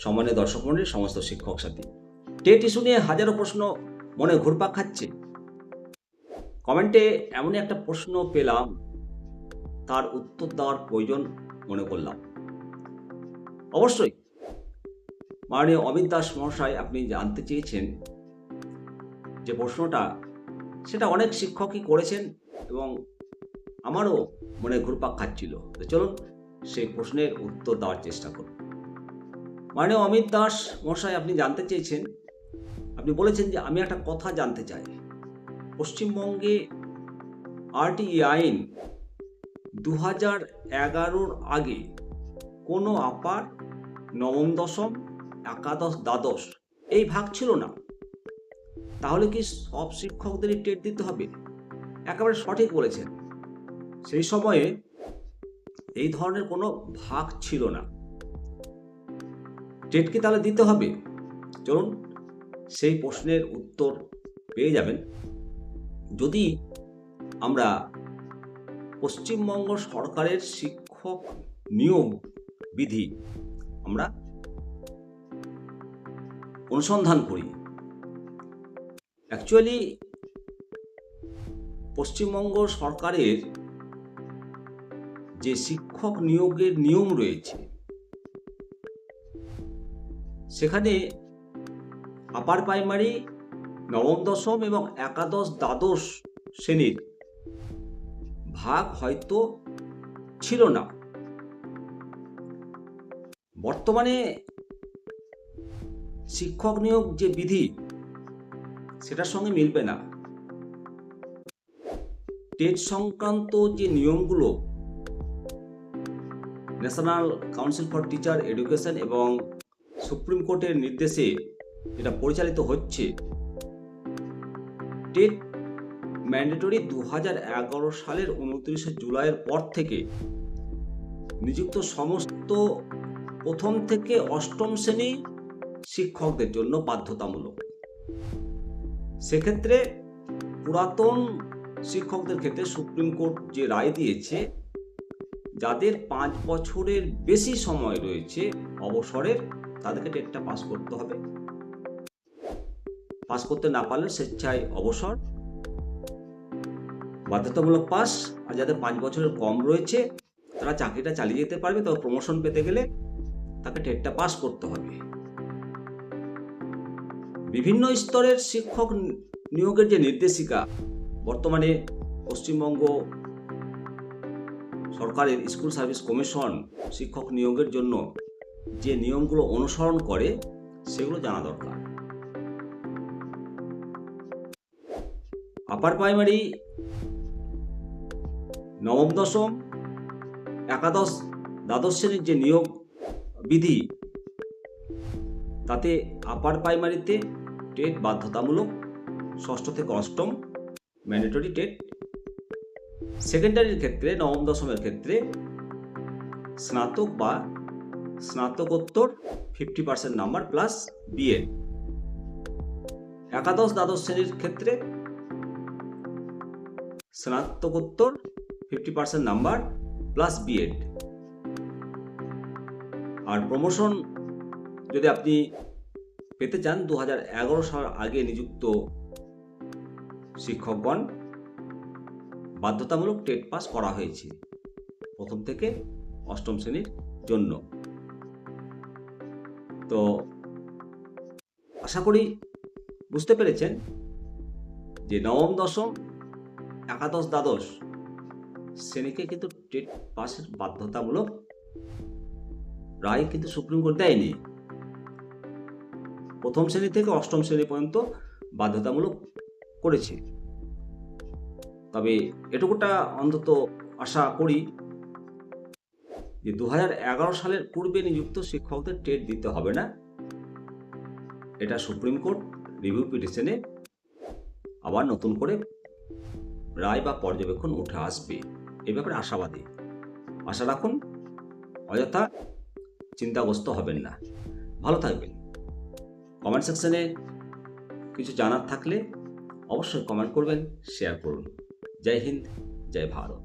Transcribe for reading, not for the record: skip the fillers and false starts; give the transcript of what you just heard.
সম্মানীয় দর্শক মণ্ডলী, সমস্ত শিক্ষক সাথী, টেট ইস্যু নিয়ে হাজারো প্রশ্ন মনে ঘুরপাক খাচ্ছে। কমেন্টে এমনই একটা প্রশ্ন পেলাম, তার উত্তর দেওয়ার প্রয়োজন মনে করলাম। অবশ্যই মাননীয় অমিত দাস মহাশয়, আপনি জানতে চেয়েছেন যে প্রশ্নটা, সেটা অনেক শিক্ষকই করেছেন এবং আমারও মনে ঘুরপাক খাচ্ছিল। তো চলুন সেই প্রশ্নের উত্তর দেওয়ার চেষ্টা করুন। মাননীয় অমিত দাস মহাশয়, আপনি জানতে চেয়েছেন, আপনি বলেছেন যে আমি একটা কথা জানতে চাই, পশ্চিমবঙ্গে আরটিই আইন 2011-র আগে কোনো আপার, নবম দশম, একাদশ, দ্বাদশ এই ভাগ ছিল না, তাহলে কি সব শিক্ষকদেরই টেট দিতে হবে? একেবারে সঠিক বলেছেন। সেই সময়ে এই ধরনের কোনো ভাগ ছিল না। টেট কি তাহলে দিতে হবে? চলুন সেই প্রশ্নের উত্তর পেয়ে যাবেন যদি আমরা পশ্চিমবঙ্গ সরকারের শিক্ষক নিয়োগ বিধি আমরা অনুসন্ধান করি। অ্যাকচুয়ালি পশ্চিমবঙ্গ সরকারের যে শিক্ষক নিয়োগের নিয়ম রয়েছে, সেখানে আপার প্রাইমারি, নবম দশম এবং একাদশ, দ্বাদশ শ্রেণীর ভাগ হয়তো ছিল না। বর্তমানে শিক্ষক নিয়োগ যে বিধি, সেটার সঙ্গে মিলবে না। টেট সংক্রান্ত যে নিয়মগুলো national council for teacher education এবং সুপ্রিম কোর্টের নির্দেশে এটা পরিচালিত হচ্ছে, টেট ম্যান্ডেটরি 2011 সালের 29শে জুলাইয়ের পর থেকে নিযুক্ত সমস্ত প্রথম থেকে অষ্টম শ্রেণী শিক্ষকদের জন্য বাধ্যতামূলক। সেক্ষেত্রে পুরাতন শিক্ষকদের ক্ষেত্রে সুপ্রিম কোর্ট যে রায় দিয়েছে, যাদের 5 বছরের বেশি সময় রয়েছে অবসরের, তাদেরকে টেটটা পাস করতে হবে। পাস করতে না পারলে স্বেচ্ছায় অবসর, বাধ্যতামূলক পাস। আর যাদের 5 বছরের কম রয়েছে, তারা চাকরিটা চালিয়ে যেতে পারবে, তবে প্রমোশন পেতে গেলে তাকে টেটটা পাস করতে হবে। বিভিন্ন স্তরের শিক্ষক নিয়োগের যে নির্দেশিকা, বর্তমানে পশ্চিমবঙ্গ সরকারের স্কুল সার্ভিস কমিশন শিক্ষক নিয়োগের জন্য যে নিয়মগুলো অনুসরণ করে, সেগুলো জানা দরকার। আপার প্রাইমারি, নবম দশম, একাদশ, দ্বাদশ শ্রেণীর যে নিয়োগ বিধি, তাতে আপার প্রাইমারিতে টেট বাধ্যতামূলক, ষষ্ঠ থেকে অষ্টম ম্যান্ডেটরি টেট। সেকেন্ডারির ক্ষেত্রে, নবম দশমের ক্ষেত্রে স্নাতক বা স্নাতকোত্তর 50% নাম্বার প্লাস বিএড। একাদশ, দ্বাদশ শ্রেণীর ক্ষেত্রে স্নাতকোত্তর 50% নাম্বার প্লাস বিএড। আর প্রমোশন যদি আপনি পেতে চান, 2011 সাল আগে নিযুক্ত শিক্ষকগণ বাধ্যতামূলক টেট পাস করা হয়েছে প্রথম থেকে অষ্টম শ্রেণীর জন্য। তো আশা করি বুঝতে পেরেছেন যে নবম দশম, একাদশ, দ্বাদশ শ্রেণীকে কিন্তু টেট পাসের বাধ্যতামূলক রায় কিন্তু সুপ্রিম কোর্ট দেয়নি। প্রথম শ্রেণী থেকে অষ্টম শ্রেণী পর্যন্ত বাধ্যতামূলক করেছে। তবে এটুকুটা অন্তত আশা করি যে 2011 সালের পূর্বে নিযুক্ত শিক্ষকদের টেট দিতে হবে না। এটা সুপ্রিম কোর্ট রিভিউ পিটিশনে আবার নতুন করে রায় বা পর্যবেক্ষণ উঠে আসবে, এ ব্যাপারে আশাবাদী। আশা রাখুন, অযথা চিন্তাগ্রস্ত হবেন না। ভালো থাকবেন। কমেন্ট সেকশনে কিছু জানার থাকলে অবশ্যই কমেন্ট করবেন, শেয়ার করুন। জয় হিন্দ, জয় ভারত।